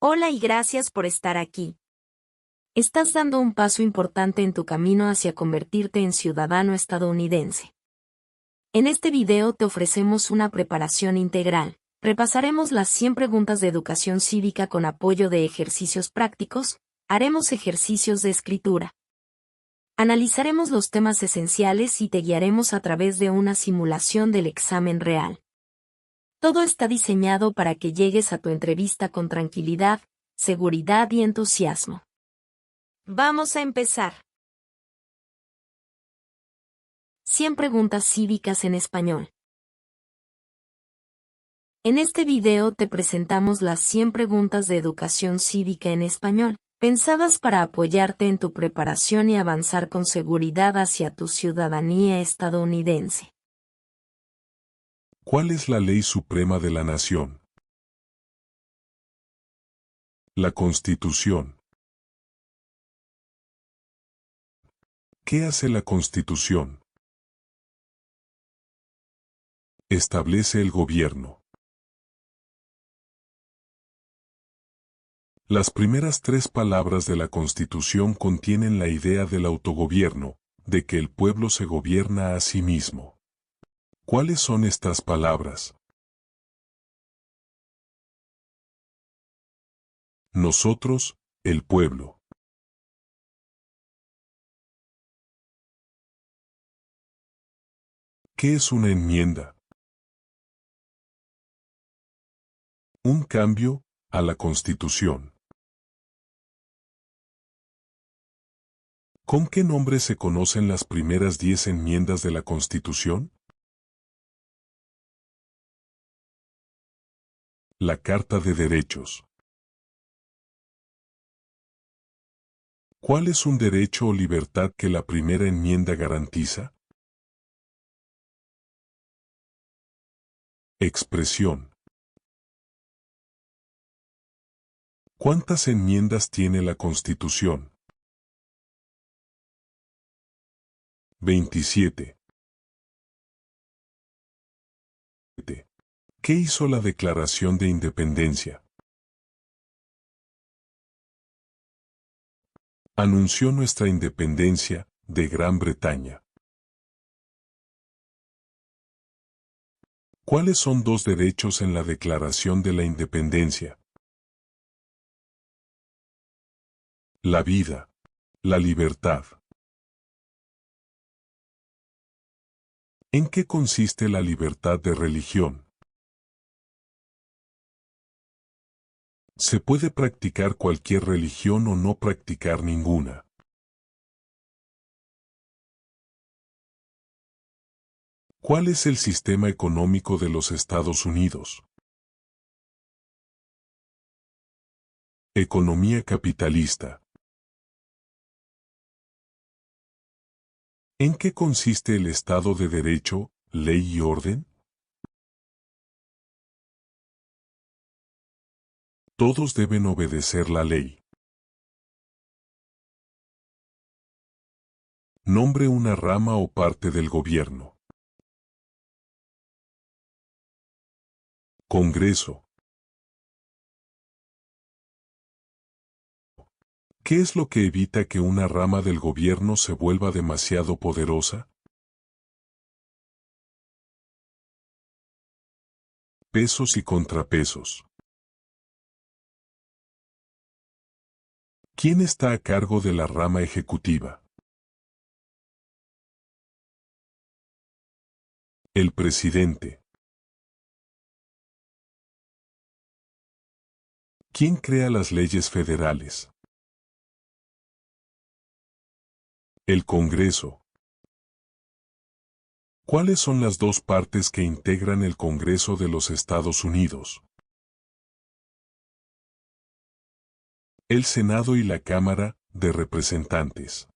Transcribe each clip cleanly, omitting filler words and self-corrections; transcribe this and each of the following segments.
Hola y gracias por estar aquí. Estás dando un paso importante en tu camino hacia convertirte en ciudadano estadounidense. En este video te ofrecemos una preparación integral. Repasaremos las 100 preguntas de educación cívica con apoyo de ejercicios prácticos, haremos ejercicios de escritura. Analizaremos los temas esenciales y te guiaremos a través de una simulación del examen real. Todo está diseñado para que llegues a tu entrevista con tranquilidad, seguridad y entusiasmo. Vamos a empezar. 100 preguntas cívicas en español. En este video te presentamos las 100 preguntas de educación cívica en español, pensadas para apoyarte en tu preparación y avanzar con seguridad hacia tu ciudadanía estadounidense. ¿Cuál es la ley suprema de la nación? La Constitución. ¿Qué hace la Constitución? Establece el gobierno. Las primeras 3 palabras de la Constitución contienen la idea del autogobierno, de que el pueblo se gobierna a sí mismo. ¿Cuáles son estas palabras? Nosotros, el pueblo. ¿Qué es una enmienda? Un cambio a la Constitución. ¿Con qué nombre se conocen las primeras 10 enmiendas de la Constitución? La Carta de Derechos. ¿Cuál es un derecho o libertad que la primera enmienda garantiza? Expresión. ¿Cuántas enmiendas tiene la Constitución? 27. ¿Qué hizo la Declaración de Independencia? Anunció nuestra independencia de Gran Bretaña. ¿Cuáles son 2 derechos en la Declaración de la Independencia? La vida, la libertad. ¿En qué consiste la libertad de religión? Se puede practicar cualquier religión o no practicar ninguna. ¿Cuál es el sistema económico de los Estados Unidos? Economía capitalista. ¿En qué consiste el Estado de Derecho, ley y orden? Todos deben obedecer la ley. Nombre una rama o parte del gobierno. Congreso. ¿Qué es lo que evita que una rama del gobierno se vuelva demasiado poderosa? Pesos y contrapesos. ¿Quién está a cargo de la rama ejecutiva? El presidente. ¿Quién crea las leyes federales? El Congreso. ¿Cuáles son las 2 partes que integran el Congreso de los Estados Unidos? El Senado y la Cámara de Representantes.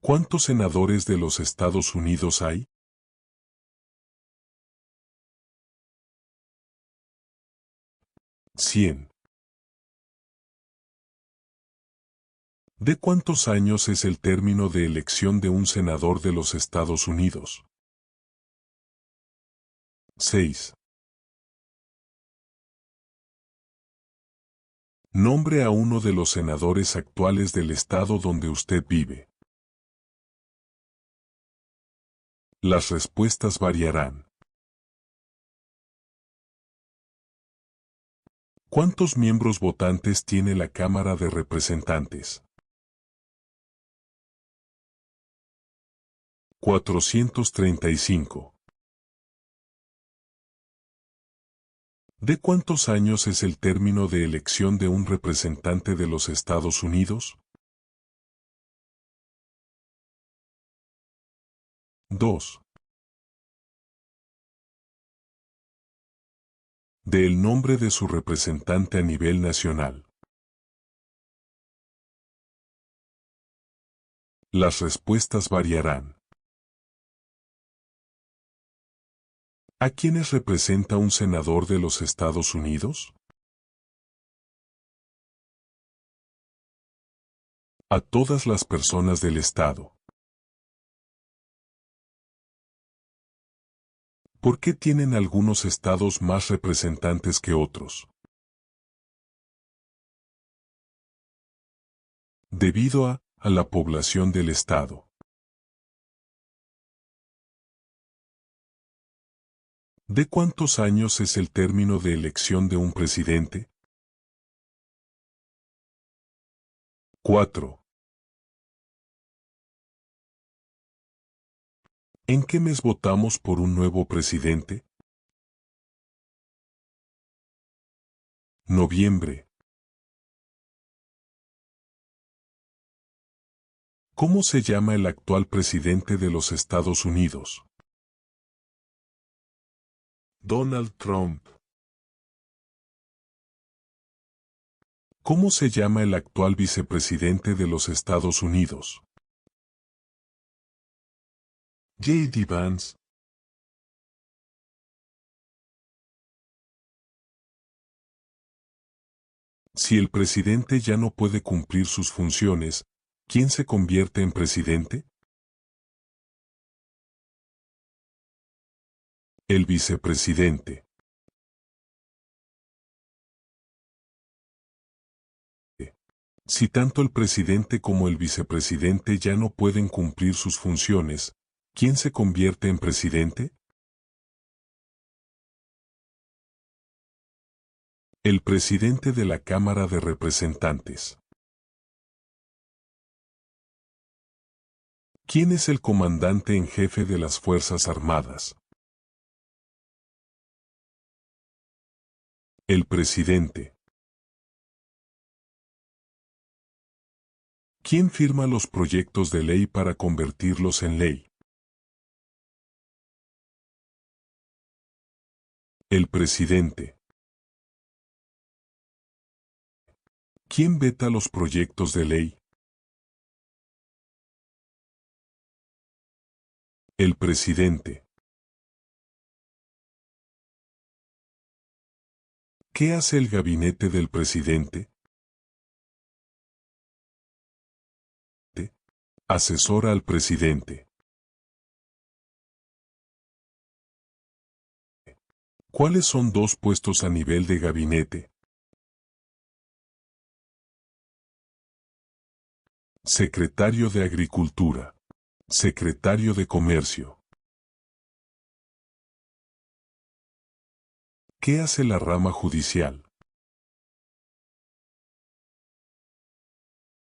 ¿Cuántos senadores de los Estados Unidos hay? 100. ¿De cuántos años es el término de elección de un senador de los Estados Unidos? 6. Nombre a uno de los senadores actuales del estado donde usted vive. Las respuestas variarán. ¿Cuántos miembros votantes tiene la Cámara de Representantes? 435. ¿De cuántos años es el término de elección de un representante de los Estados Unidos? 2. De el nombre de su representante a nivel nacional. Las respuestas variarán. ¿A quiénes representa un senador de los Estados Unidos? A todas las personas del estado. ¿Por qué tienen algunos estados más representantes que otros? Debido a la población del estado. ¿De cuántos años es el término de elección de un presidente? 4. ¿En qué mes votamos por un nuevo presidente? Noviembre. ¿Cómo se llama el actual presidente de los Estados Unidos? Donald Trump. ¿Cómo se llama el actual vicepresidente de los Estados Unidos? J.D. Vance. Si el presidente ya no puede cumplir sus funciones, ¿quién se convierte en presidente? El vicepresidente. Si tanto el presidente como el vicepresidente ya no pueden cumplir sus funciones, ¿quién se convierte en presidente? El presidente de la Cámara de Representantes. ¿Quién es el comandante en jefe de las Fuerzas Armadas? El presidente. ¿Quién firma los proyectos de ley para convertirlos en ley? El presidente. ¿Quién veta los proyectos de ley? El presidente. ¿Qué hace el gabinete del presidente? Asesora al presidente. ¿Cuáles son dos puestos a nivel de gabinete? Secretario de Agricultura. Secretario de Comercio. ¿Qué hace la rama judicial?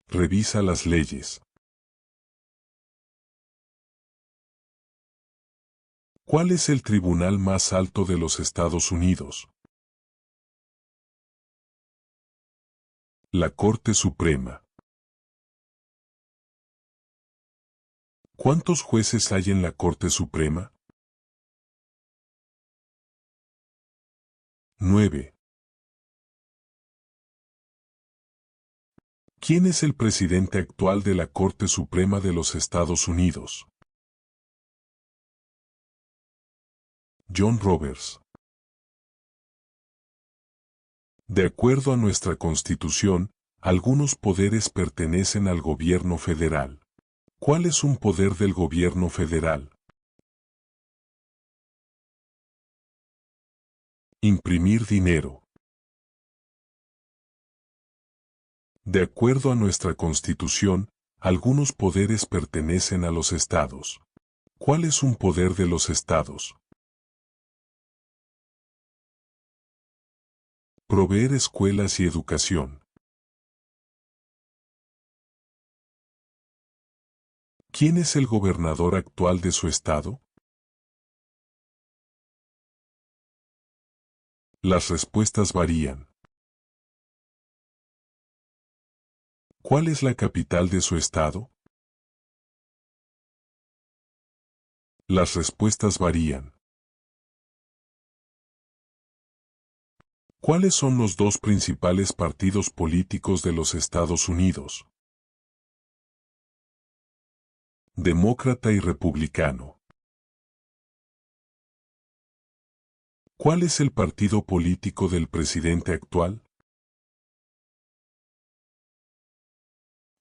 Revisa las leyes. ¿Cuál es el tribunal más alto de los Estados Unidos? La Corte Suprema. ¿Cuántos jueces hay en la Corte Suprema? 9. ¿Quién es el presidente actual de la Corte Suprema de los Estados Unidos? John Roberts. De acuerdo a nuestra Constitución, algunos poderes pertenecen al gobierno federal. ¿Cuál es un poder del gobierno federal? Imprimir dinero. De acuerdo a nuestra Constitución, algunos poderes pertenecen a los estados. ¿Cuál es un poder de los estados? Proveer escuelas y educación. ¿Quién es el gobernador actual de su estado? Las respuestas varían. ¿Cuál es la capital de su estado? Las respuestas varían. ¿Cuáles son los dos principales partidos políticos de los Estados Unidos? Demócrata y republicano. ¿Cuál es el partido político del presidente actual?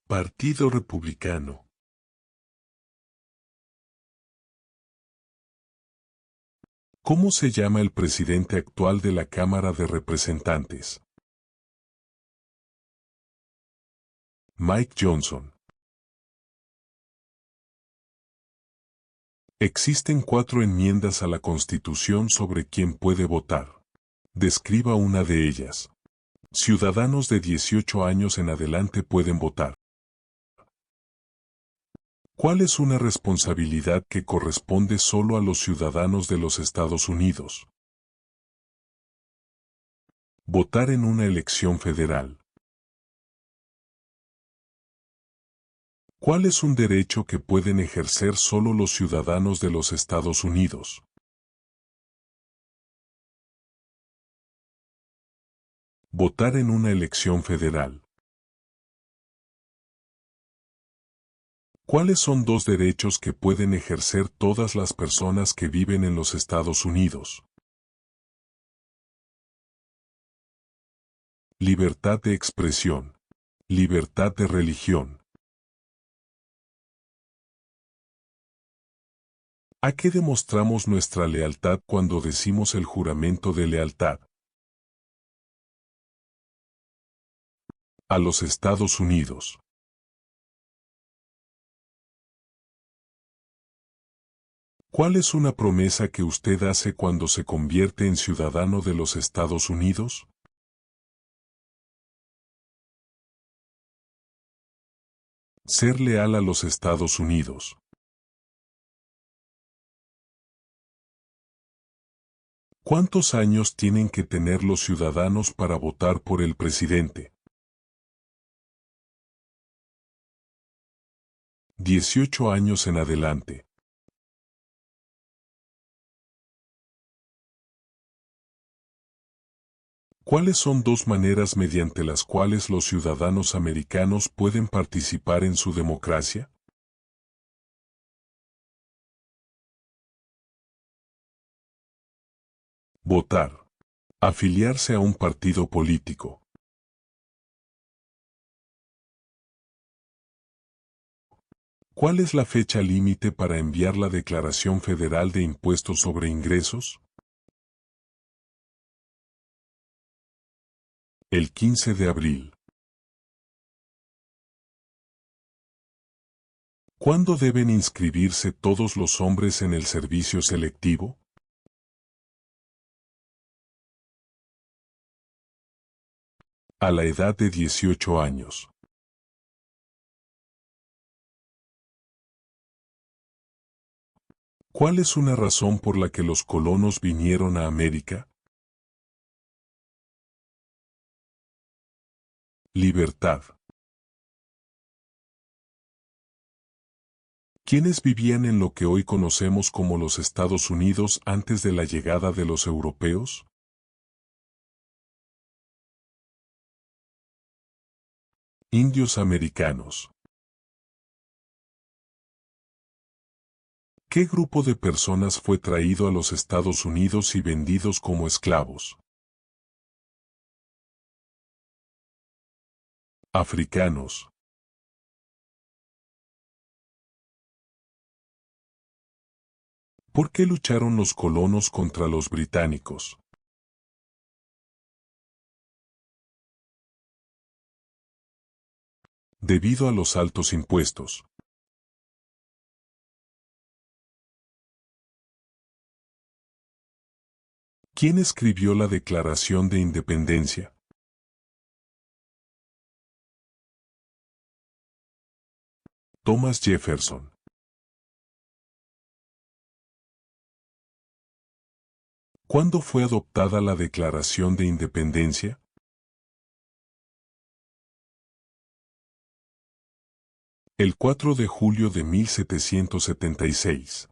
Partido Republicano. ¿Cómo se llama el presidente actual de la Cámara de Representantes? Mike Johnson. Existen 4 enmiendas a la Constitución sobre quién puede votar. Describa una de ellas. Ciudadanos de 18 años en adelante pueden votar. ¿Cuál es una responsabilidad que corresponde solo a los ciudadanos de los Estados Unidos? Votar en una elección federal. ¿Cuál es un derecho que pueden ejercer solo los ciudadanos de los Estados Unidos? Votar en una elección federal. ¿Cuáles son 2 derechos que pueden ejercer todas las personas que viven en los Estados Unidos? Libertad de expresión. Libertad de religión. ¿A qué demostramos nuestra lealtad cuando decimos el juramento de lealtad? A los Estados Unidos. ¿Cuál es una promesa que usted hace cuando se convierte en ciudadano de los Estados Unidos? Ser leal a los Estados Unidos. ¿Cuántos años tienen que tener los ciudadanos para votar por el presidente? 18 años en adelante. ¿Cuáles son 2 maneras mediante las cuales los ciudadanos americanos pueden participar en su democracia? Votar. Afiliarse a un partido político. ¿Cuál es la fecha límite para enviar la Declaración Federal de Impuestos sobre Ingresos? El 15 de abril. ¿Cuándo deben inscribirse todos los hombres en el servicio selectivo? A la edad de 18 años. ¿Cuál es una razón por la que los colonos vinieron a América? Libertad. ¿Quiénes vivían en lo que hoy conocemos como los Estados Unidos antes de la llegada de los europeos? Indios americanos. ¿Qué grupo de personas fue traído a los Estados Unidos y vendidos como esclavos? Africanos. ¿Por qué lucharon los colonos contra los británicos? debido a los altos impuestos. ¿Quién escribió la Declaración de Independencia? Thomas Jefferson. ¿Cuándo fue adoptada la Declaración de Independencia? El 4 de julio de 1776.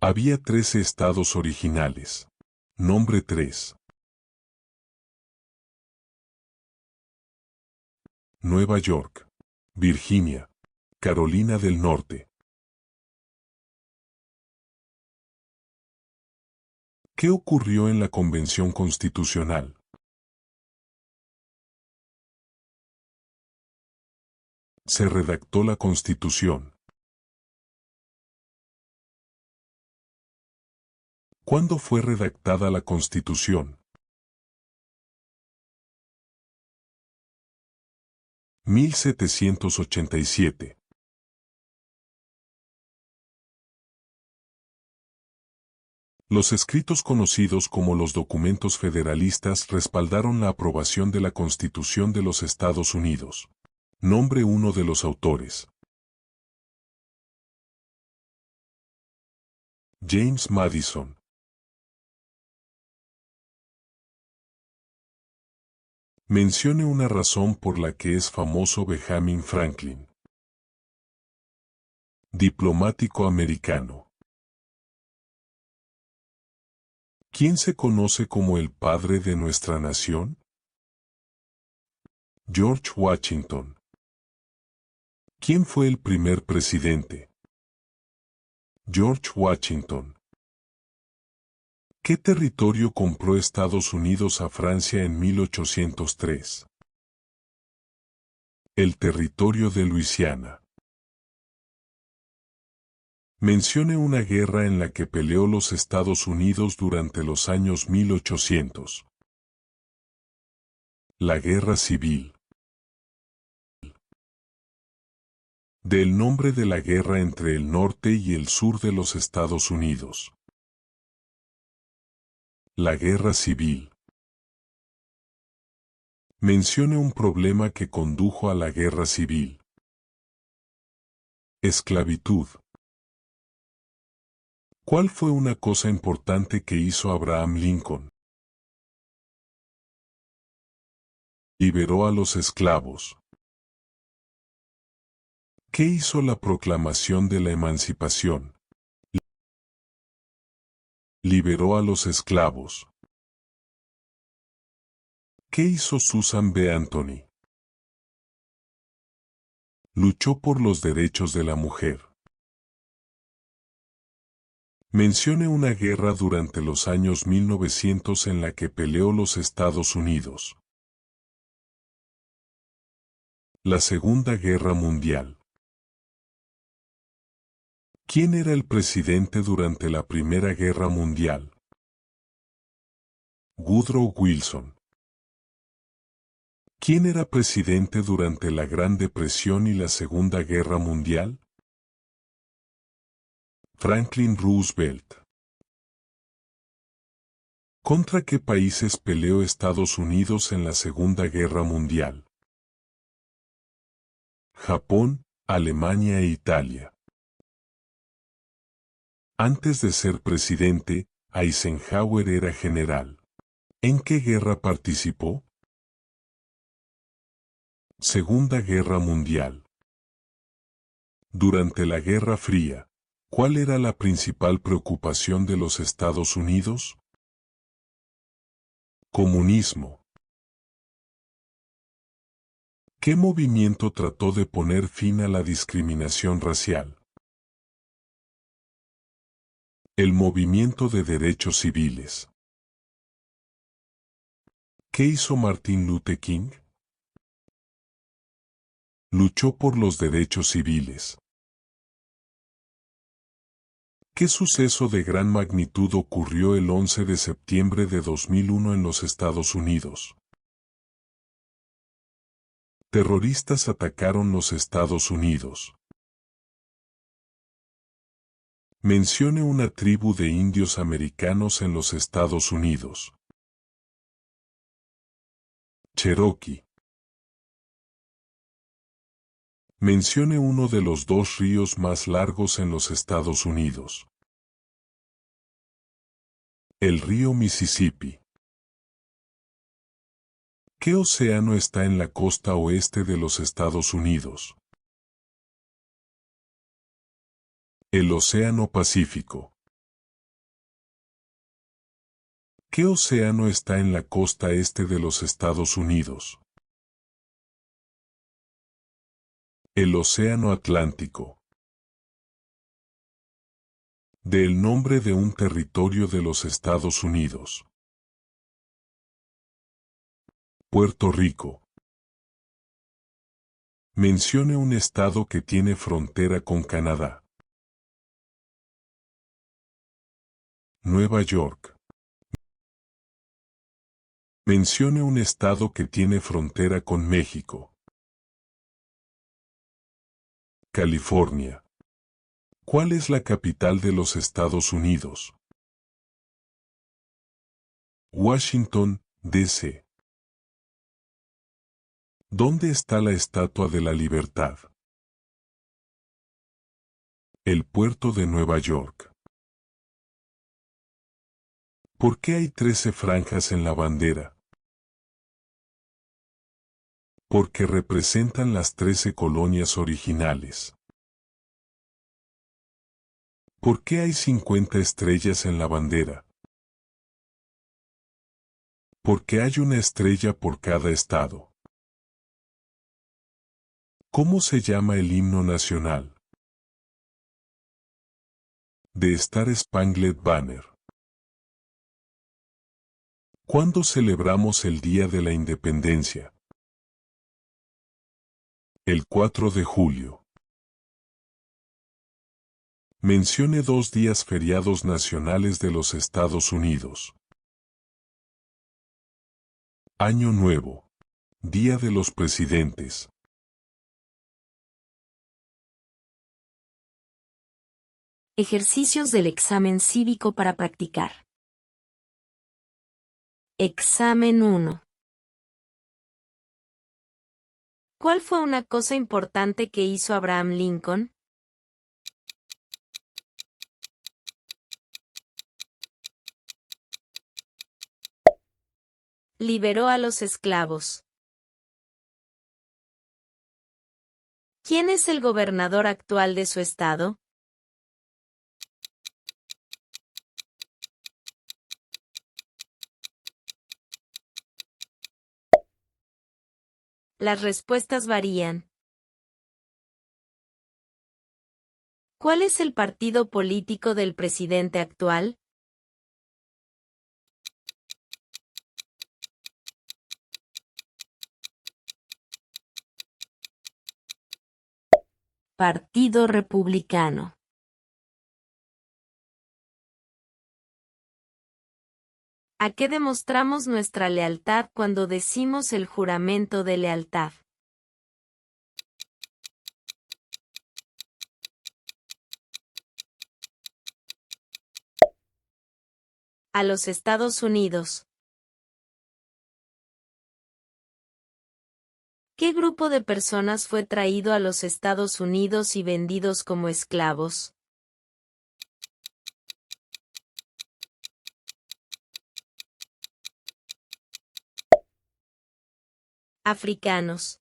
Había 13 estados originales. Nombre 3. Nueva York, Virginia, Carolina del Norte. ¿Qué ocurrió en la Convención Constitucional? Se redactó la Constitución. ¿Cuándo fue redactada la Constitución? 1787. Los escritos conocidos como los documentos federalistas respaldaron la aprobación de la Constitución de los Estados Unidos. Nombre uno de los autores. James Madison. Mencione una razón por la que es famoso Benjamin Franklin. Diplomático americano. ¿Quién se conoce como el padre de nuestra nación? George Washington. ¿Quién fue el primer presidente? George Washington. ¿Qué territorio compró Estados Unidos a Francia en 1803? El territorio de Luisiana. Mencione una guerra en la que peleó los Estados Unidos durante los años 1800. La Guerra Civil. Del nombre de la guerra entre el norte y el sur de los Estados Unidos. La Guerra Civil. Mencione un problema que condujo a la Guerra Civil. Esclavitud. ¿Cuál fue una cosa importante que hizo Abraham Lincoln? Liberó a los esclavos. ¿Qué hizo la Proclamación de la Emancipación? Liberó a los esclavos. ¿Qué hizo Susan B. Anthony? Luchó por los derechos de la mujer. Mencione una guerra durante los años 1900 en la que peleó los Estados Unidos. La Segunda Guerra Mundial. ¿Quién era el presidente durante la Primera Guerra Mundial? Woodrow Wilson. ¿Quién era presidente durante la Gran Depresión y la Segunda Guerra Mundial? Franklin Roosevelt. ¿Contra qué países peleó Estados Unidos en la Segunda Guerra Mundial? Japón, Alemania e Italia. Antes de ser presidente, Eisenhower era general. ¿En qué guerra participó? Segunda Guerra Mundial. Durante la Guerra Fría, ¿cuál era la principal preocupación de los Estados Unidos? Comunismo. ¿Qué movimiento trató de poner fin a la discriminación racial? El movimiento de derechos civiles. ¿Qué hizo Martin Luther King? Luchó por los derechos civiles. ¿Qué suceso de gran magnitud ocurrió el 11 de septiembre de 2001 en los Estados Unidos? Terroristas atacaron los Estados Unidos. Mencione una tribu de indios americanos en los Estados Unidos. Cherokee. Mencione uno de los dos ríos más largos en los Estados Unidos. El río Mississippi. ¿Qué océano está en la costa oeste de los Estados Unidos? El Océano Pacífico. ¿Qué océano está en la costa este de los Estados Unidos? El Océano Atlántico. Dé el nombre de un territorio de los Estados Unidos. Puerto Rico. Mencione un estado que tiene frontera con Canadá. Nueva York. Mencione un estado que tiene frontera con México. California. ¿Cuál es la capital de los Estados Unidos? Washington, D.C. ¿Dónde está la Estatua de la Libertad? El puerto de Nueva York. ¿Por qué hay 13 franjas en la bandera? Porque representan las 13 colonias originales. ¿Por qué hay 50 estrellas en la bandera? Porque hay una estrella por cada estado. ¿Cómo se llama el himno nacional? The Star Spangled Banner. ¿Cuándo celebramos el Día de la Independencia? El 4 de julio. Mencione 2 días feriados nacionales de los Estados Unidos. Año Nuevo. Día de los Presidentes. Ejercicios del examen cívico para practicar. Examen 1. ¿Cuál fue una cosa importante que hizo Abraham Lincoln? Liberó a los esclavos. ¿Quién es el gobernador actual de su estado? Las respuestas varían. ¿Cuál es el partido político del presidente actual? Partido Republicano. ¿A qué demostramos nuestra lealtad cuando decimos el juramento de lealtad? A los Estados Unidos. ¿Qué grupo de personas fue traído a los Estados Unidos y vendidos como esclavos? Africanos.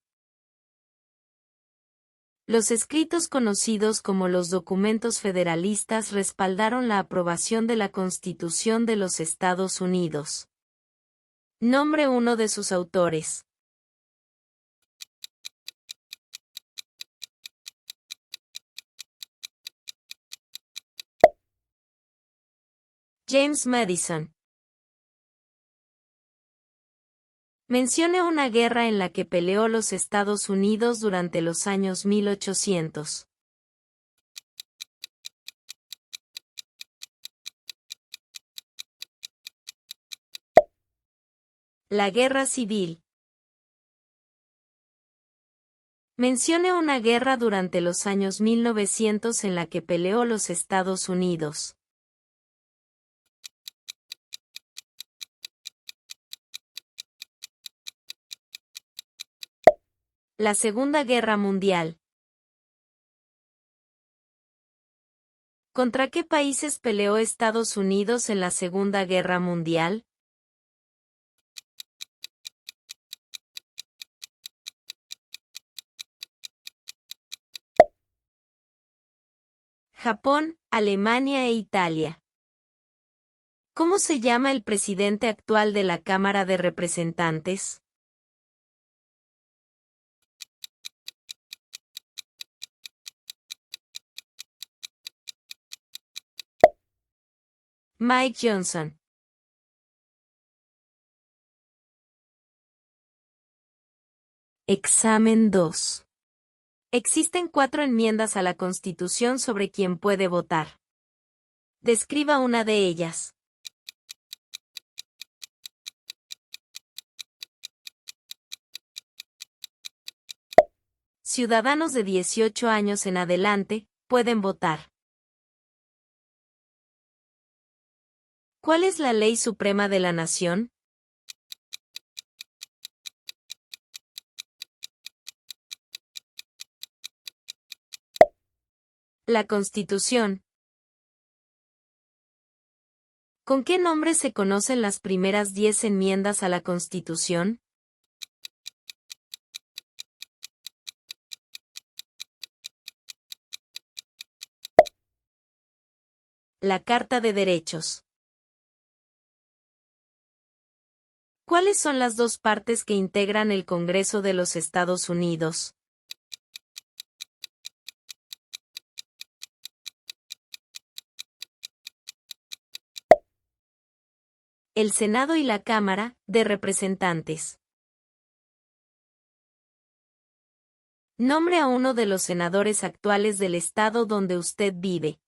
Los escritos conocidos como los documentos federalistas respaldaron la aprobación de la Constitución de los Estados Unidos. Nombre uno de sus autores. James Madison. Mencione una guerra en la que peleó los Estados Unidos durante los años 1800. La guerra civil. Mencione una guerra durante los años 1900 en la que peleó los Estados Unidos. La Segunda Guerra Mundial. ¿Contra qué países peleó Estados Unidos en la Segunda Guerra Mundial? Japón, Alemania e Italia. ¿Cómo se llama el presidente actual de la Cámara de Representantes? Mike Johnson. Examen 2. Existen 4 enmiendas a la Constitución sobre quién puede votar. Describa una de ellas. Ciudadanos de 18 años en adelante pueden votar. ¿Cuál es la ley suprema de la nación? La Constitución. ¿Con qué nombre se conocen las primeras 10 enmiendas a la Constitución? La Carta de Derechos. ¿Cuáles son las 2 partes que integran el Congreso de los Estados Unidos? El Senado y la Cámara de Representantes. Nombre a uno de los senadores actuales del estado donde usted vive.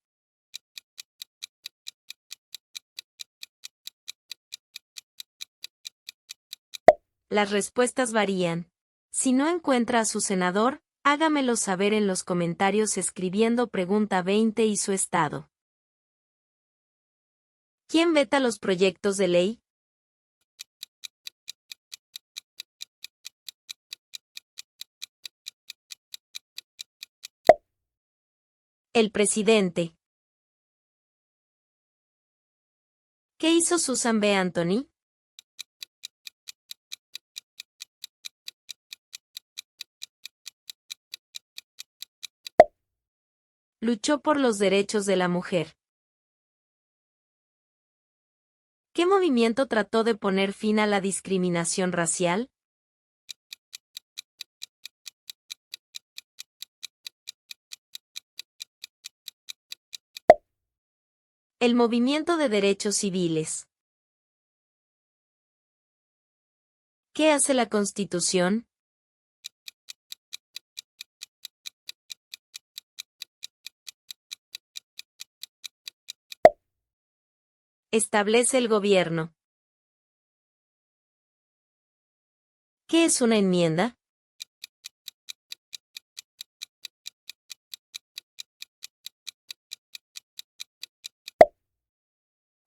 Las respuestas varían. Si no encuentra a su senador, hágamelo saber en los comentarios escribiendo pregunta 20 y su estado. ¿Quién veta los proyectos de ley? El presidente. ¿Qué hizo Susan B. Anthony? Luchó por los derechos de la mujer. ¿Qué movimiento trató de poner fin a la discriminación racial? El movimiento de derechos civiles. ¿Qué hace la Constitución? Establece el gobierno. ¿Qué es una enmienda?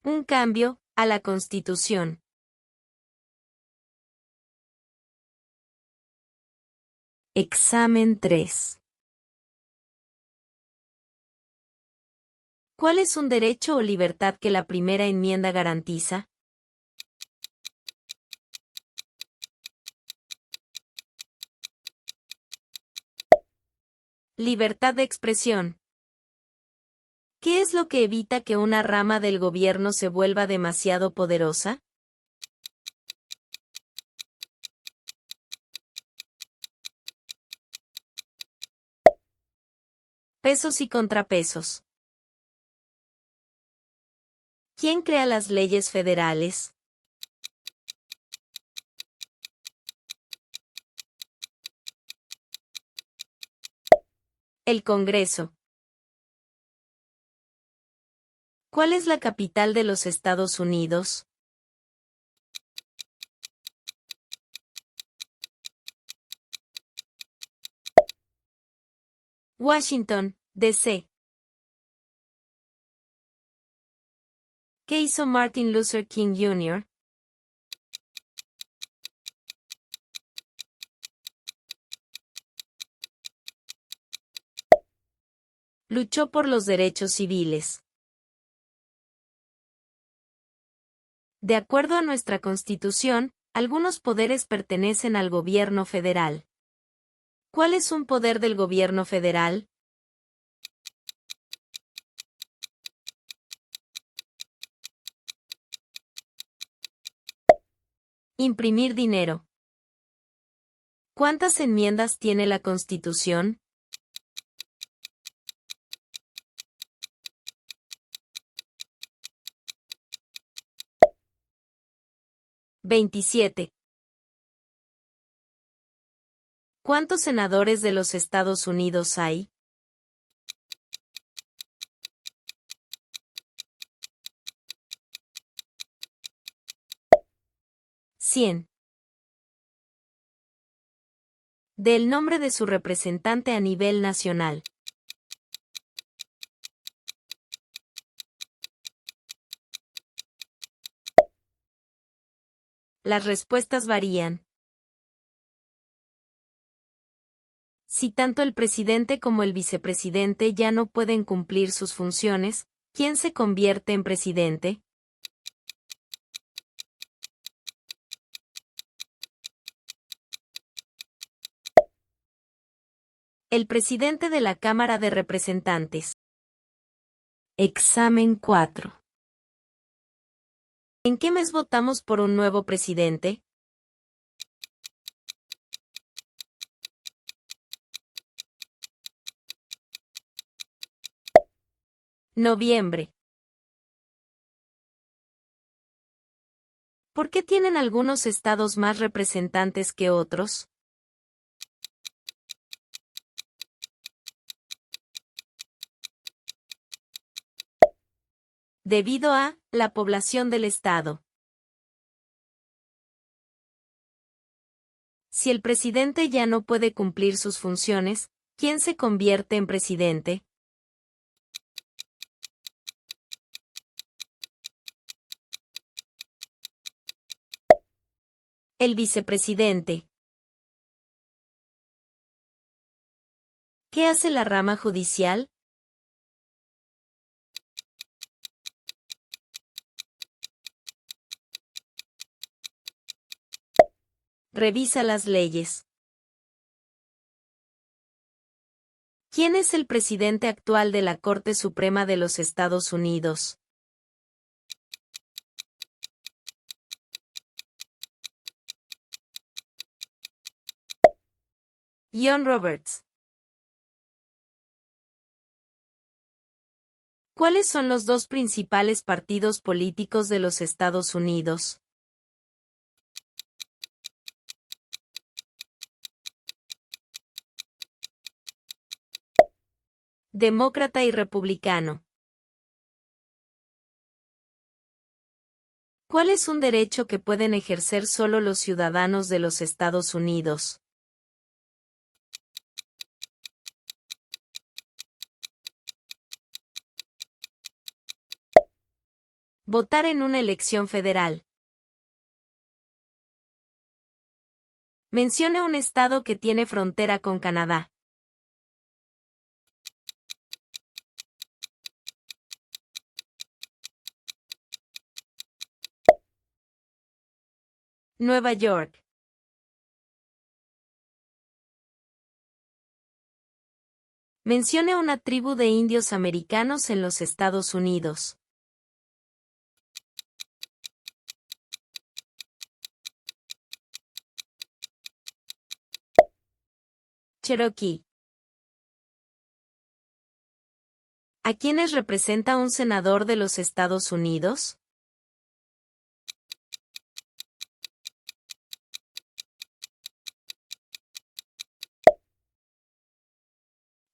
Un cambio a la Constitución. Examen 3. ¿Cuál es un derecho o libertad que la primera enmienda garantiza? Libertad de expresión. ¿Qué es lo que evita que una rama del gobierno se vuelva demasiado poderosa? Pesos y contrapesos. ¿Quién crea las leyes federales? El Congreso. ¿Cuál es la capital de los Estados Unidos? Washington, D.C. ¿Qué hizo Martin Luther King Jr.? Luchó por los derechos civiles. De acuerdo a nuestra Constitución, algunos poderes pertenecen al gobierno federal. ¿Cuál es un poder del gobierno federal? Imprimir dinero. ¿Cuántas enmiendas tiene la Constitución? ¿27? ¿Cuántos senadores de los Estados Unidos hay? ¿100? Del nombre de su representante a nivel nacional. Las respuestas varían. Si tanto el presidente como el vicepresidente ya no pueden cumplir sus funciones, ¿quién se convierte en presidente? El presidente de la Cámara de Representantes. Examen 4. ¿En qué mes votamos por un nuevo presidente? Noviembre. ¿Por qué tienen algunos estados más representantes que otros? Debido a la población del estado. Si el presidente ya no puede cumplir sus funciones, ¿quién se convierte en presidente? El vicepresidente. ¿Qué hace la rama judicial? Revisa las leyes. ¿Quién es el presidente actual de la Corte Suprema de los Estados Unidos? John Roberts. ¿Cuáles son los dos principales partidos políticos de los Estados Unidos? Demócrata y republicano. ¿Cuál es un derecho que pueden ejercer solo los ciudadanos de los Estados Unidos? Votar en una elección federal. Mencione un estado que tiene frontera con Canadá. Nueva York. Mencione una tribu de indios americanos en los Estados Unidos. Cherokee. ¿A quiénes representa un senador de los Estados Unidos?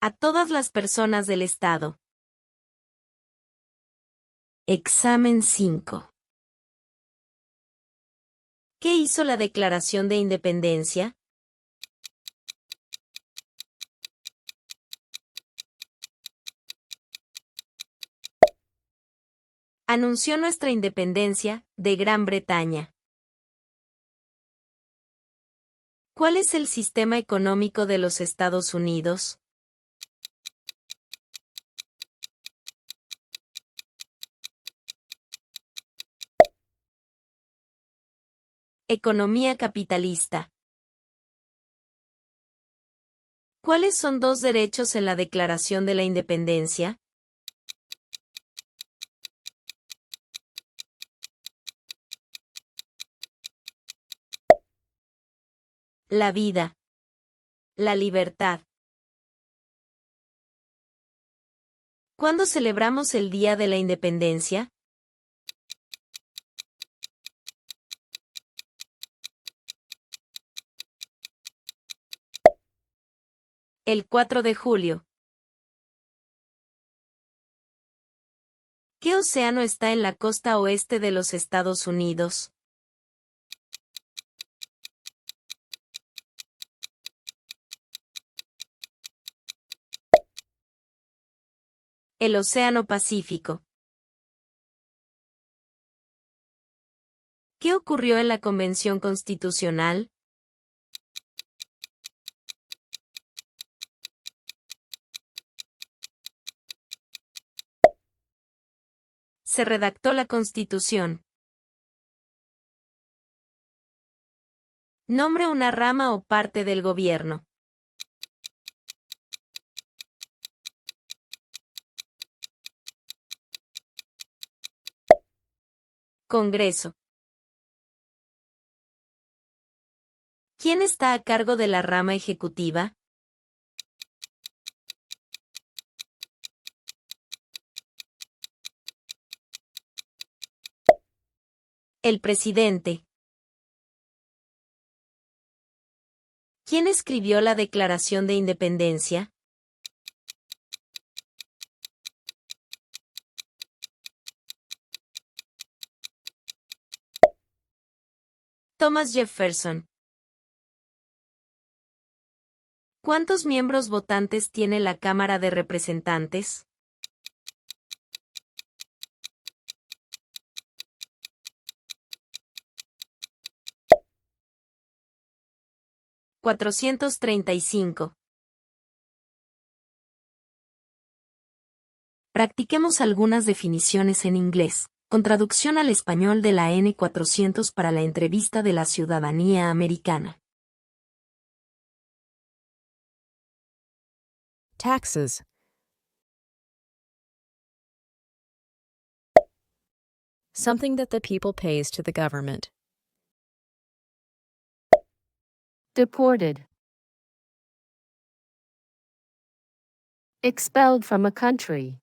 A todas las personas del estado. Examen 5. ¿Qué hizo la Declaración de Independencia? Anunció nuestra independencia de Gran Bretaña. ¿Cuál es el sistema económico de los Estados Unidos? Economía capitalista. ¿Cuáles son dos derechos en la Declaración de la Independencia? La vida. La libertad. ¿Cuándo celebramos el Día de la Independencia? El 4 de julio. ¿Qué océano está en la costa oeste de los Estados Unidos? El Océano Pacífico. ¿Qué ocurrió en la Convención Constitucional? Se redactó la Constitución. Nombre una rama o parte del gobierno. Congreso. ¿Quién está a cargo de la rama ejecutiva? El presidente. ¿Quién escribió la Declaración de Independencia? Thomas Jefferson. ¿Cuántos miembros votantes tiene la Cámara de Representantes? $435. Practiquemos algunas definiciones en inglés, con traducción al español de la N400 para la entrevista de la ciudadanía americana. Taxes. Something that the people pays to the government. Deported. Expelled from a country.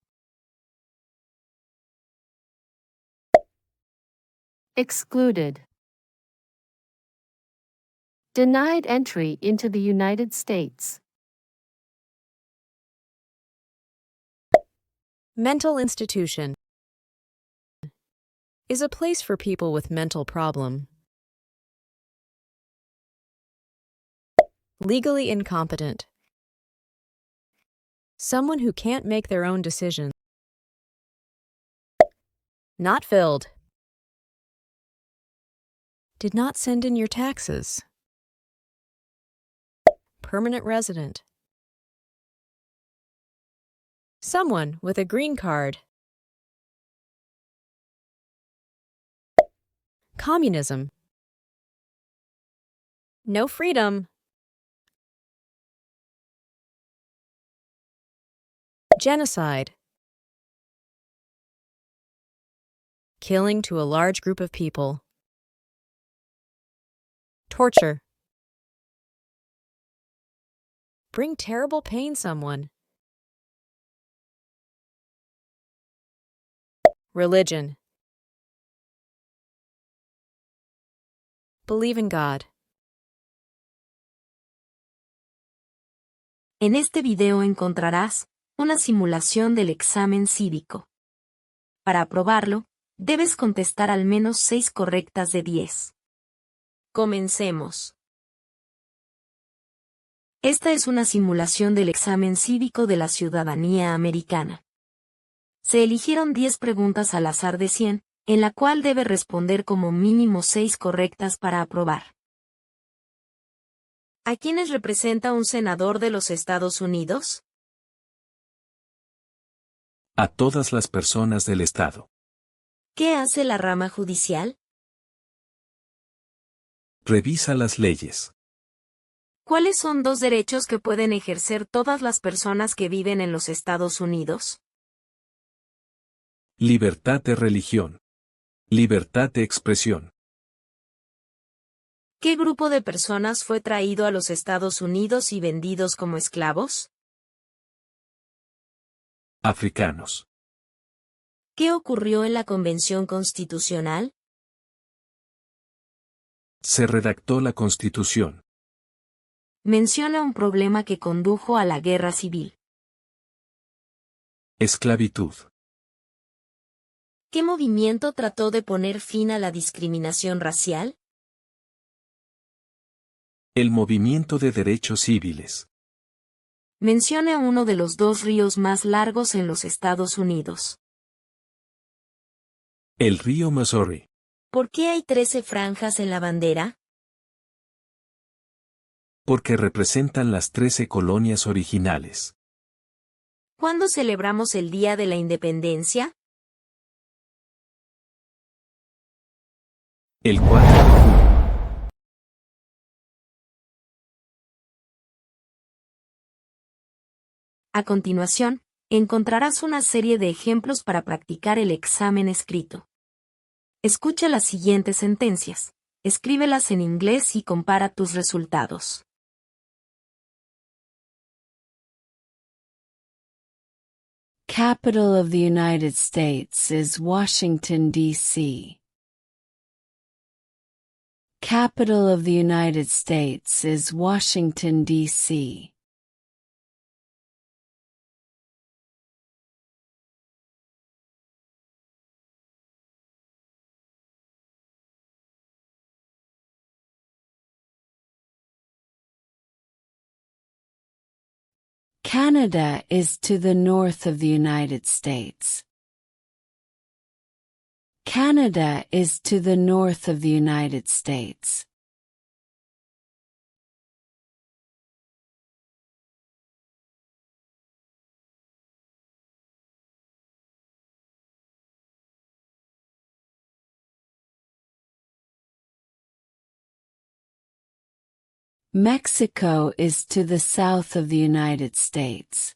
Excluded. Denied entry into the United States. Mental institution is a place for people with mental problem. Legally incompetent. Someone who can't make their own decisions. Not filled. Did not send in your taxes. Permanent resident. Someone with a green card. Communism. No freedom. Genocide. Killing to a large group of people. Torture. Bring terrible pain someone. Religion. Believe in God. En este video encontrarás una simulación del examen cívico. Para aprobarlo, debes contestar al menos 6 correctas de 10. Comencemos. Esta es una simulación del examen cívico de la ciudadanía americana. Se eligieron 10 preguntas al azar de 100, en la cual debe responder como mínimo 6 correctas para aprobar. ¿A quiénes representa un senador de los Estados Unidos? A todas las personas del Estado. ¿Qué hace la rama judicial? Revisa las leyes. ¿Cuáles son 2 derechos que pueden ejercer todas las personas que viven en los Estados Unidos? Libertad de religión. Libertad de expresión. ¿Qué grupo de personas fue traído a los Estados Unidos y vendidos como esclavos? Africanos. ¿Qué ocurrió en la Convención Constitucional? Se redactó la Constitución. Menciona un problema que condujo a la guerra civil. Esclavitud. ¿Qué movimiento trató de poner fin a la discriminación racial? El movimiento de derechos civiles. Menciona uno de los 2 ríos más largos en los Estados Unidos. El río Missouri. ¿Por qué hay 13 franjas en la bandera? Porque representan las 13 colonias originales. ¿Cuándo celebramos el Día de la Independencia? El 4 de julio. A continuación, encontrarás una serie de ejemplos para practicar el examen escrito. Escucha las siguientes sentencias, escríbelas en inglés y compara tus resultados. Capital of the United States is Washington, D.C. Capital of the United States is Washington, D.C. Canada is to the north of the United States. Canada is to the north of the United States. Mexico is to the south of the United States.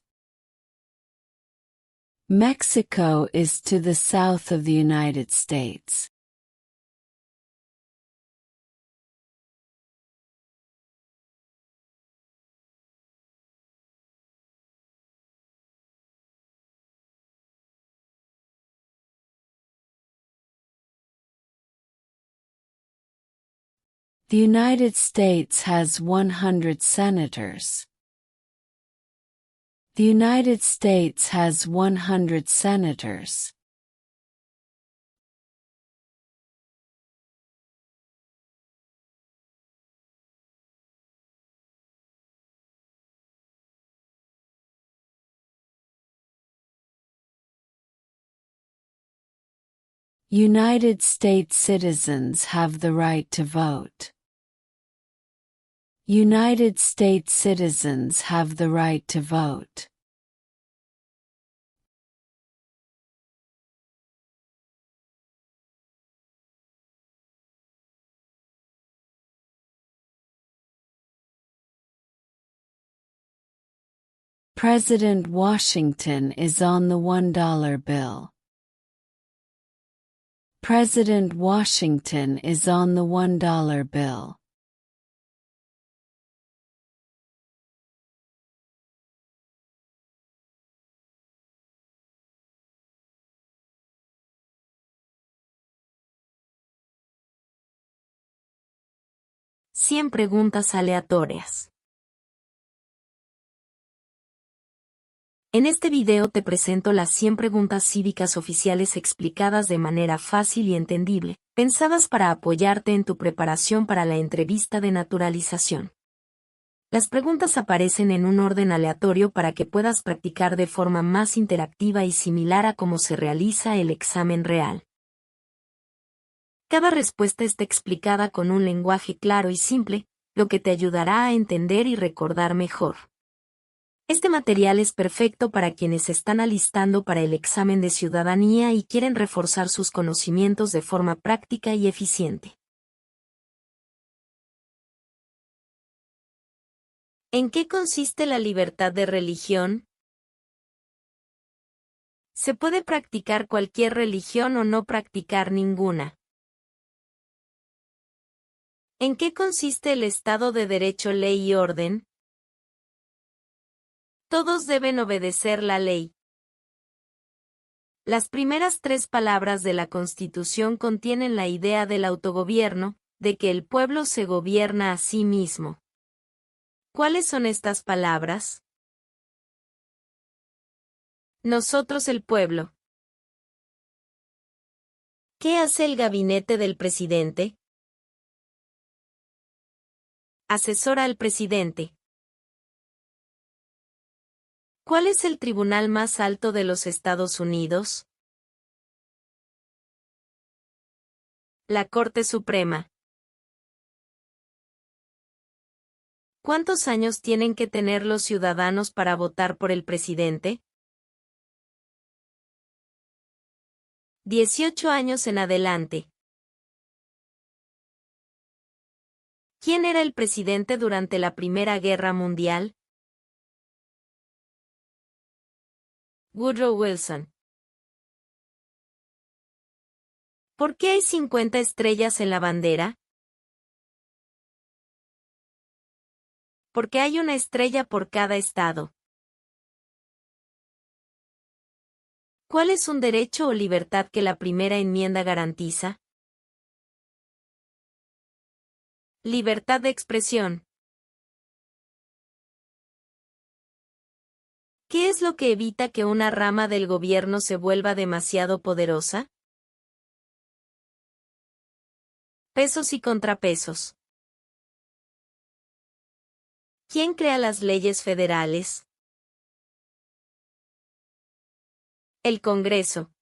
Mexico is to the south of the United States. The United States has 100 senators. The United States has 100 senators. United States citizens have the right to vote. United States citizens have the right to vote. President Washington is on the $1 bill. President Washington is on the $1 bill. Cien preguntas aleatorias. En este video te presento las 100 preguntas cívicas oficiales explicadas de manera fácil y entendible, pensadas para apoyarte en tu preparación para la entrevista de naturalización. Las preguntas aparecen en un orden aleatorio para que puedas practicar de forma más interactiva y similar a cómo se realiza el examen real. Cada respuesta está explicada con un lenguaje claro y simple, lo que te ayudará a entender y recordar mejor. Este material es perfecto para quienes se están alistando para el examen de ciudadanía y quieren reforzar sus conocimientos de forma práctica y eficiente. ¿En qué consiste la libertad de religión? Se puede practicar cualquier religión o no practicar ninguna. ¿En qué consiste el Estado de Derecho, ley y orden? Todos deben obedecer la ley. Las primeras 3 palabras de la Constitución contienen la idea del autogobierno, de que el pueblo se gobierna a sí mismo. ¿Cuáles son estas palabras? Nosotros el pueblo. ¿Qué hace el gabinete del presidente? Asesora al presidente. ¿Cuál es el tribunal más alto de los Estados Unidos? La Corte Suprema. ¿Cuántos años tienen que tener los ciudadanos para votar por el presidente? 18 años en adelante. ¿Quién era el presidente durante la Primera Guerra Mundial? Woodrow Wilson. ¿Por qué hay 50 estrellas en la bandera? Porque hay una estrella por cada estado. ¿Cuál es un derecho o libertad que la primera enmienda garantiza? Libertad de expresión. ¿Qué es lo que evita que una rama del gobierno se vuelva demasiado poderosa? Pesos y contrapesos. ¿Quién crea las leyes federales? El Congreso.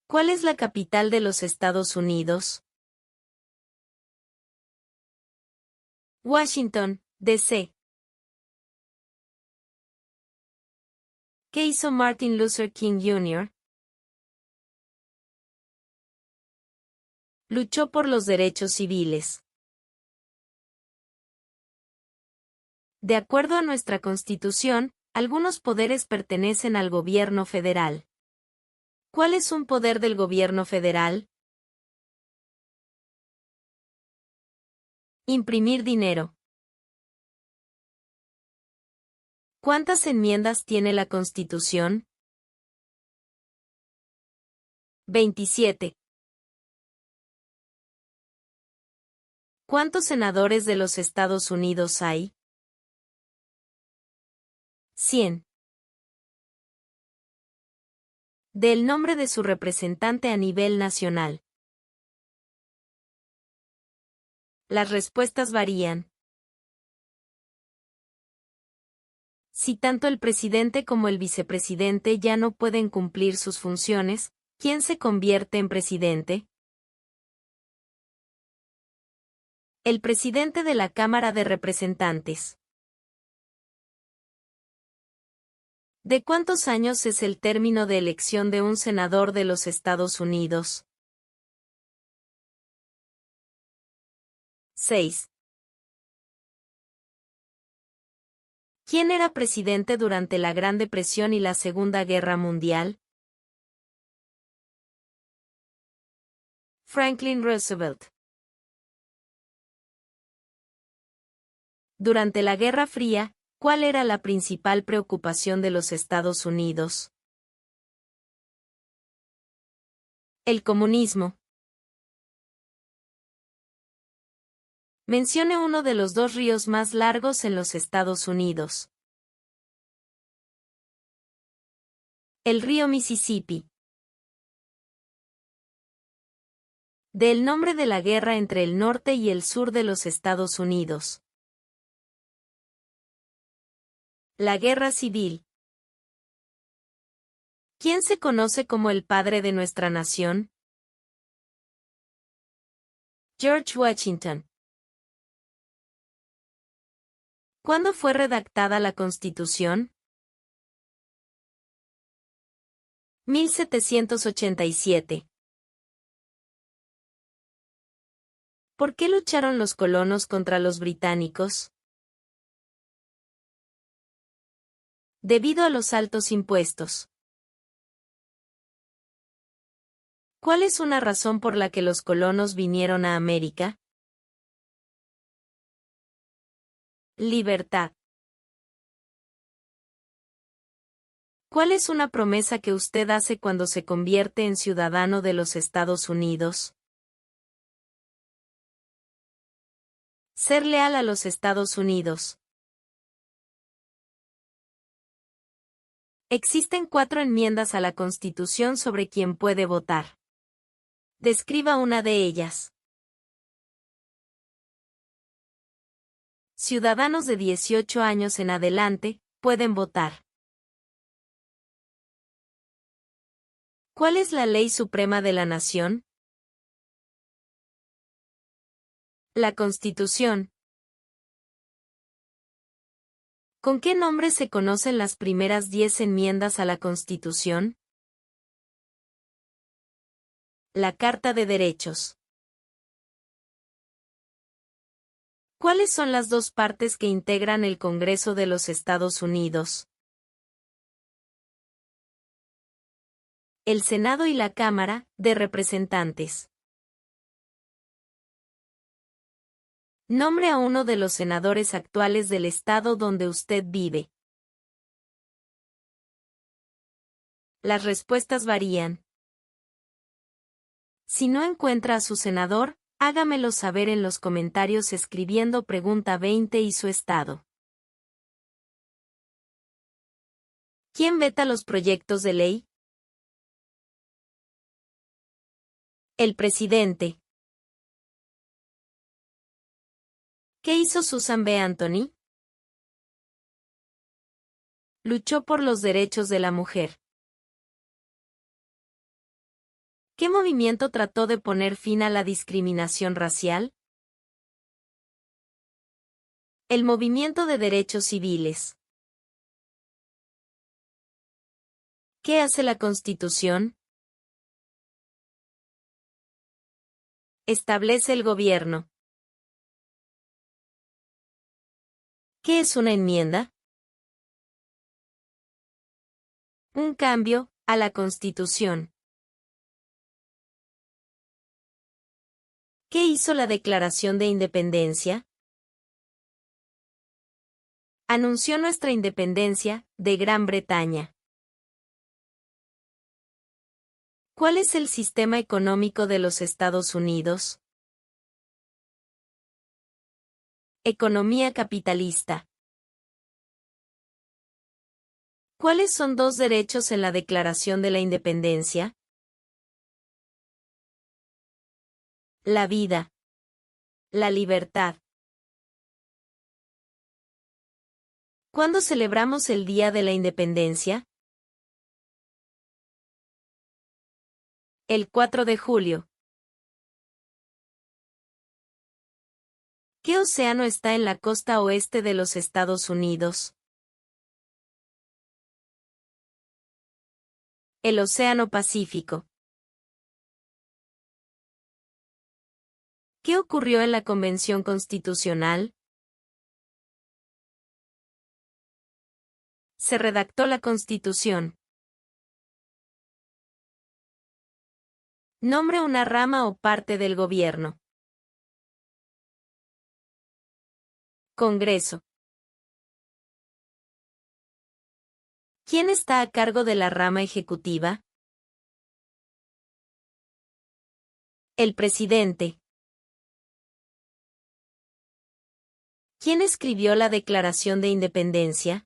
¿Cuál es la capital de los Estados Unidos? Washington, D.C. ¿Qué hizo Martin Luther King Jr.? Luchó por los derechos civiles. De acuerdo a nuestra Constitución, algunos poderes pertenecen al gobierno federal. ¿Cuál es un poder del gobierno federal? Imprimir dinero. ¿Cuántas enmiendas tiene la Constitución? 27. ¿Cuántos senadores de los Estados Unidos hay? 100. Del nombre de su representante a nivel nacional. Las respuestas varían. Si tanto el presidente como el vicepresidente ya no pueden cumplir sus funciones, ¿quién se convierte en presidente? El presidente de la Cámara de Representantes. ¿De cuántos años es el término de elección de un senador de los Estados Unidos? 6. ¿Quién era presidente durante la Gran Depresión y la Segunda Guerra Mundial? Franklin Roosevelt. Durante la Guerra Fría, ¿cuál era la principal preocupación de los Estados Unidos? El comunismo. Mencione uno de los 2 ríos más largos en los Estados Unidos. El río Mississippi. Del nombre de la guerra entre el norte y el sur de los Estados Unidos. La Guerra Civil. ¿Quién se conoce como el padre de nuestra nación? George Washington. ¿Cuándo fue redactada la Constitución? 1787. ¿Por qué lucharon los colonos contra los británicos? Debido a los altos impuestos. ¿Cuál es una razón por la que los colonos vinieron a América? Libertad. ¿Cuál es una promesa que usted hace cuando se convierte en ciudadano de los Estados Unidos? Ser leal a los Estados Unidos. Existen 4 enmiendas a la Constitución sobre quién puede votar. Describa una de ellas. Ciudadanos de 18 años en adelante pueden votar. ¿Cuál es la ley suprema de la nación? La Constitución. ¿Con qué nombre se conocen las primeras 10 enmiendas a la Constitución? La Carta de Derechos. ¿Cuáles son las 2 partes que integran el Congreso de los Estados Unidos? El Senado y la Cámara de Representantes. Nombre a uno de los senadores actuales del estado donde usted vive. Las respuestas varían. Si no encuentra a su senador, hágamelo saber en los comentarios escribiendo pregunta 20 y su estado. ¿Quién veta los proyectos de ley? El presidente. ¿Qué hizo Susan B. Anthony? Luchó por los derechos de la mujer. ¿Qué movimiento trató de poner fin a la discriminación racial? El movimiento de derechos civiles. ¿Qué hace la Constitución? Establece el gobierno. ¿Qué es una enmienda? Un cambio a la Constitución. ¿Qué hizo la Declaración de Independencia? Anunció nuestra independencia de Gran Bretaña. ¿Cuál es el sistema económico de los Estados Unidos? Economía capitalista. ¿Cuáles son 2 derechos en la Declaración de la Independencia? La vida. La libertad. ¿Cuándo celebramos el Día de la Independencia? El 4 de julio. ¿Qué océano está en la costa oeste de los Estados Unidos? El Océano Pacífico. ¿Qué ocurrió en la Convención Constitucional? Se redactó la Constitución. Nombre una rama o parte del gobierno. Congreso. ¿Quién está a cargo de la rama ejecutiva? El presidente. ¿Quién escribió la Declaración de Independencia?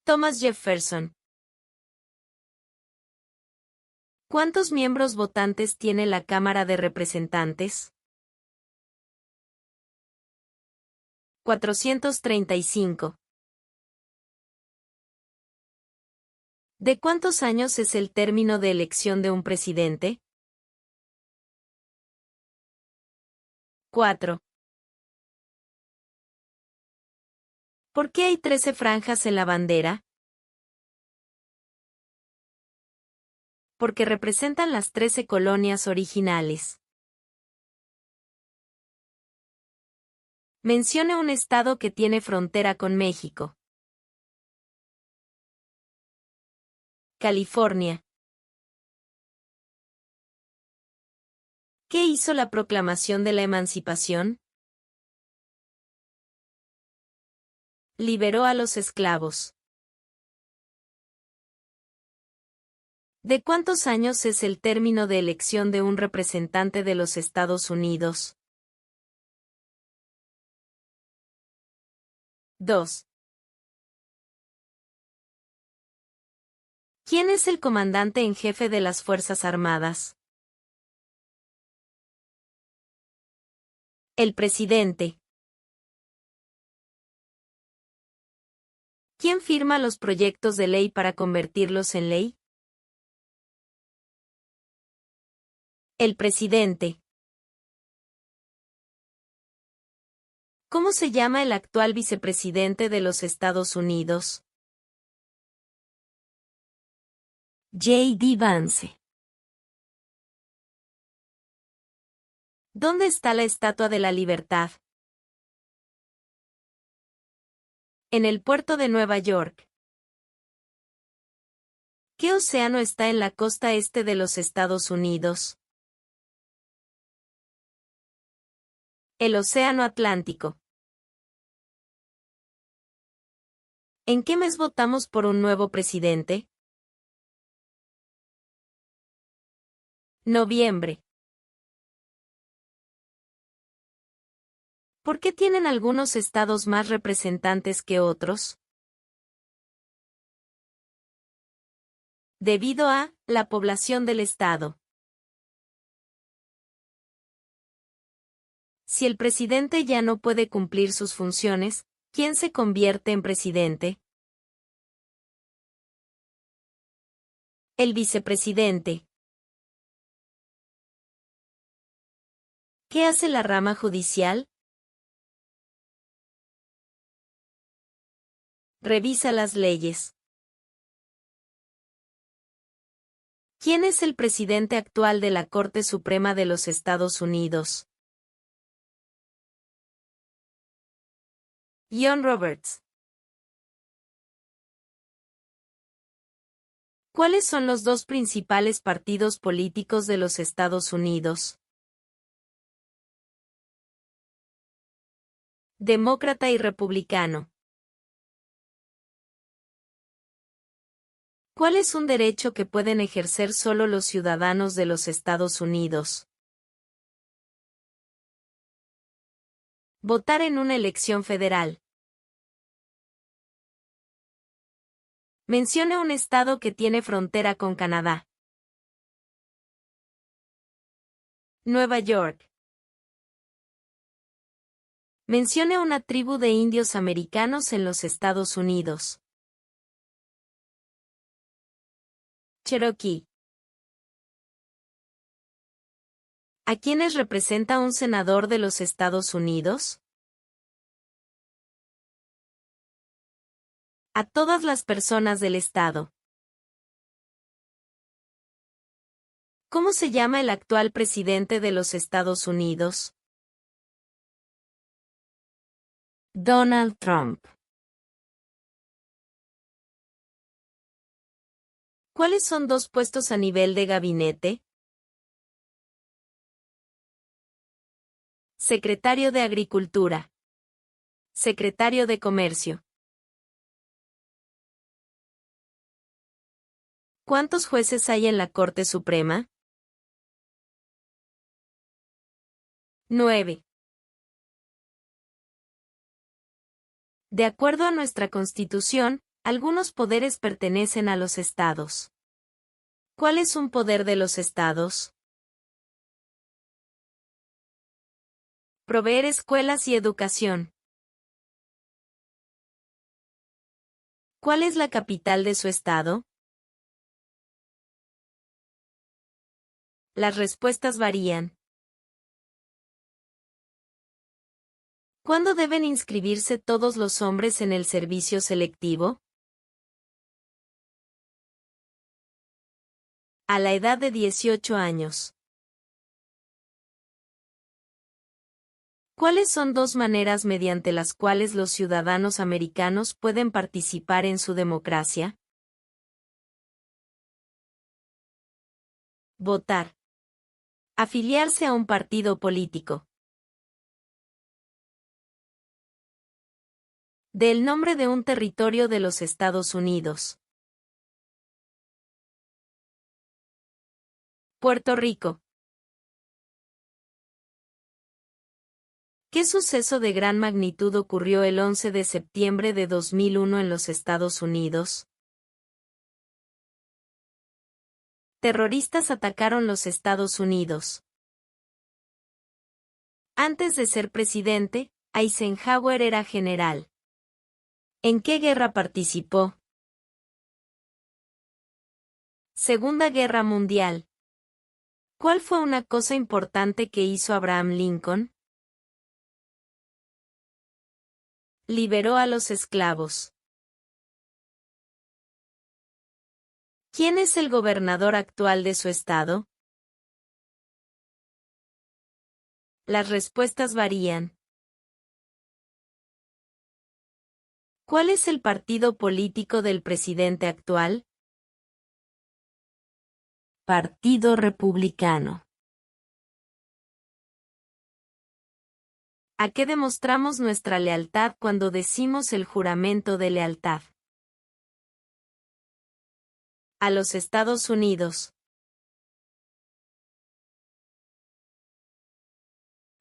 Thomas Jefferson. ¿Cuántos miembros votantes tiene la Cámara de Representantes? 435. ¿De cuántos años es el término de elección de un presidente? 4. ¿Por qué hay 13 franjas en la bandera? Porque representan las 13 colonias originales. Mencione un estado que tiene frontera con México. California. ¿Qué hizo la Proclamación de la Emancipación? Liberó a los esclavos. ¿De cuántos años es el término de elección de un representante de los Estados Unidos? 2. ¿Quién es el comandante en jefe de las Fuerzas Armadas? El presidente. ¿Quién firma los proyectos de ley para convertirlos en ley? El presidente. ¿Cómo se llama el actual vicepresidente de los Estados Unidos? J.D. Vance. ¿Dónde está la Estatua de la Libertad? En el puerto de Nueva York. ¿Qué océano está en la costa este de los Estados Unidos? El Océano Atlántico. ¿En qué mes votamos por un nuevo presidente? Noviembre. ¿Por qué tienen algunos estados más representantes que otros? Debido a la población del estado. Si el presidente ya no puede cumplir sus funciones, ¿quién se convierte en presidente? El vicepresidente. ¿Qué hace la rama judicial? Revisa las leyes. ¿Quién es el presidente actual de la Corte Suprema de los Estados Unidos? John Roberts. ¿Cuáles son los dos principales partidos políticos de los Estados Unidos? Demócrata y republicano. ¿Cuál es un derecho que pueden ejercer solo los ciudadanos de los Estados Unidos? Votar en una elección federal. Mencione un estado que tiene frontera con Canadá. Nueva York. Mencione una tribu de indios americanos en los Estados Unidos. Cherokee. ¿A quiénes representa un senador de los Estados Unidos? A todas las personas del estado. ¿Cómo se llama el actual presidente de los Estados Unidos? Donald Trump. ¿Cuáles son dos puestos a nivel de gabinete? Secretario de Agricultura. Secretario de Comercio. ¿Cuántos jueces hay en la Corte Suprema? 9. De acuerdo a nuestra Constitución, algunos poderes pertenecen a los estados. ¿Cuál es un poder de los estados? Proveer escuelas y educación. ¿Cuál es la capital de su estado? Las respuestas varían. ¿Cuándo deben inscribirse todos los hombres en el servicio selectivo? A la edad de 18 años. ¿Cuáles son dos maneras mediante las cuales los ciudadanos americanos pueden participar en su democracia? Votar. Afiliarse a un partido político. Del nombre de un territorio de los Estados Unidos. Puerto Rico. ¿Qué suceso de gran magnitud ocurrió el 11 de septiembre de 2001 en los Estados Unidos? Terroristas atacaron los Estados Unidos. Antes de ser presidente, Eisenhower era general. ¿En qué guerra participó? Segunda Guerra Mundial. ¿Cuál fue una cosa importante que hizo Abraham Lincoln? Liberó a los esclavos. ¿Quién es el gobernador actual de su estado? Las respuestas varían. ¿Cuál es el partido político del presidente actual? Partido Republicano. ¿A qué demostramos nuestra lealtad cuando decimos el juramento de lealtad? A los Estados Unidos.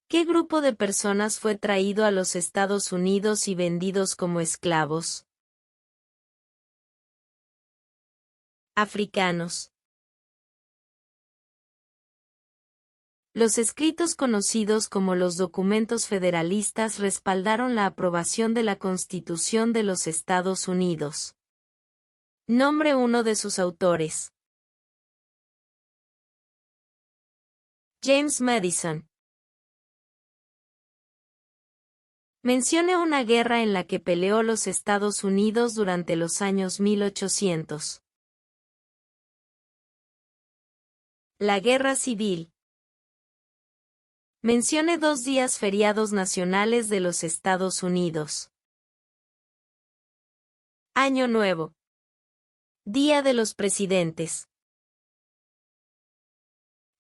¿Qué grupo de personas fue traído a los Estados Unidos y vendidos como esclavos? Africanos. Los escritos conocidos como los documentos federalistas respaldaron la aprobación de la Constitución de los Estados Unidos. Nombre uno de sus autores. James Madison. Mencione una guerra en la que peleó los Estados Unidos durante los años 1800. La Guerra Civil. Mencione 2 días feriados nacionales de los Estados Unidos. Año Nuevo. Día de los Presidentes.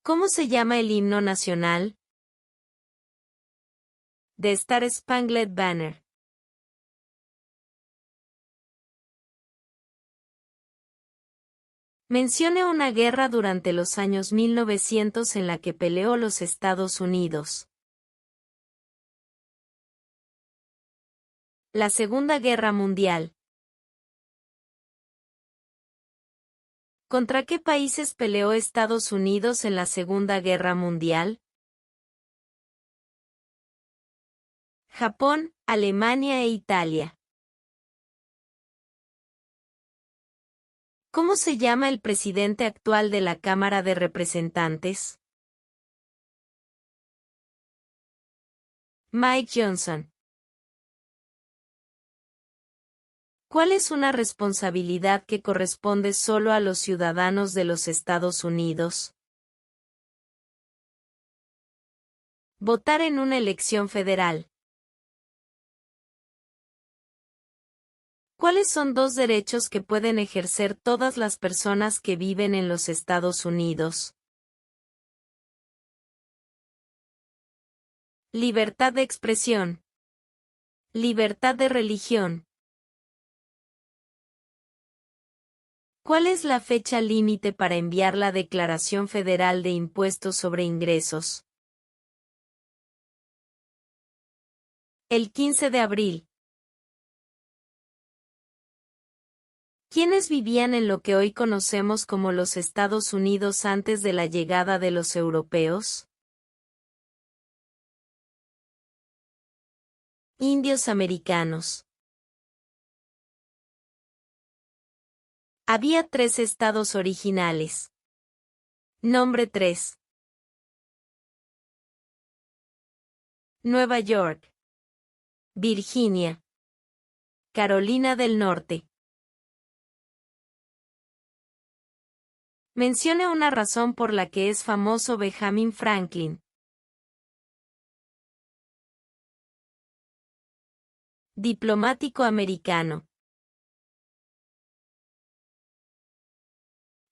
¿Cómo se llama el himno nacional? The Star Spangled Banner. Mencione una guerra durante los años 1900 en la que peleó los Estados Unidos. La Segunda Guerra Mundial. ¿Contra qué países peleó Estados Unidos en la Segunda Guerra Mundial? Japón, Alemania e Italia. ¿Cómo se llama el presidente actual de la Cámara de Representantes? Mike Johnson. ¿Cuál es una responsabilidad que corresponde solo a los ciudadanos de los Estados Unidos? Votar en una elección federal. ¿Cuáles son 2 derechos que pueden ejercer todas las personas que viven en los Estados Unidos? Libertad de expresión. Libertad de religión. ¿Cuál es la fecha límite para enviar la Declaración Federal de Impuestos sobre Ingresos? El 15 de abril. ¿Quiénes vivían en lo que hoy conocemos como los Estados Unidos antes de la llegada de los europeos? Indios americanos. Había 3 estados originales. Nombre 3. Nueva York, Virginia, Carolina del Norte. Mencione una razón por la que es famoso Benjamin Franklin. Diplomático americano.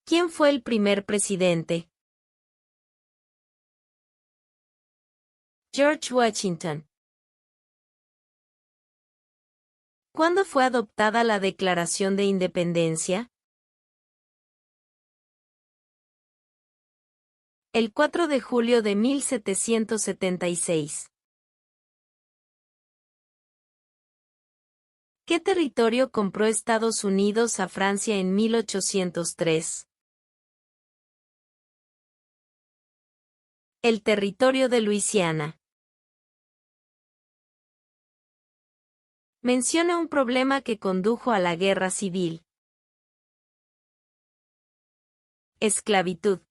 ¿Quién fue el primer presidente? George Washington. ¿Cuándo fue adoptada la Declaración de Independencia? El 4 de julio de 1776. ¿Qué territorio compró Estados Unidos a Francia en 1803? El territorio de Luisiana. Menciona un problema que condujo a la guerra civil. Esclavitud.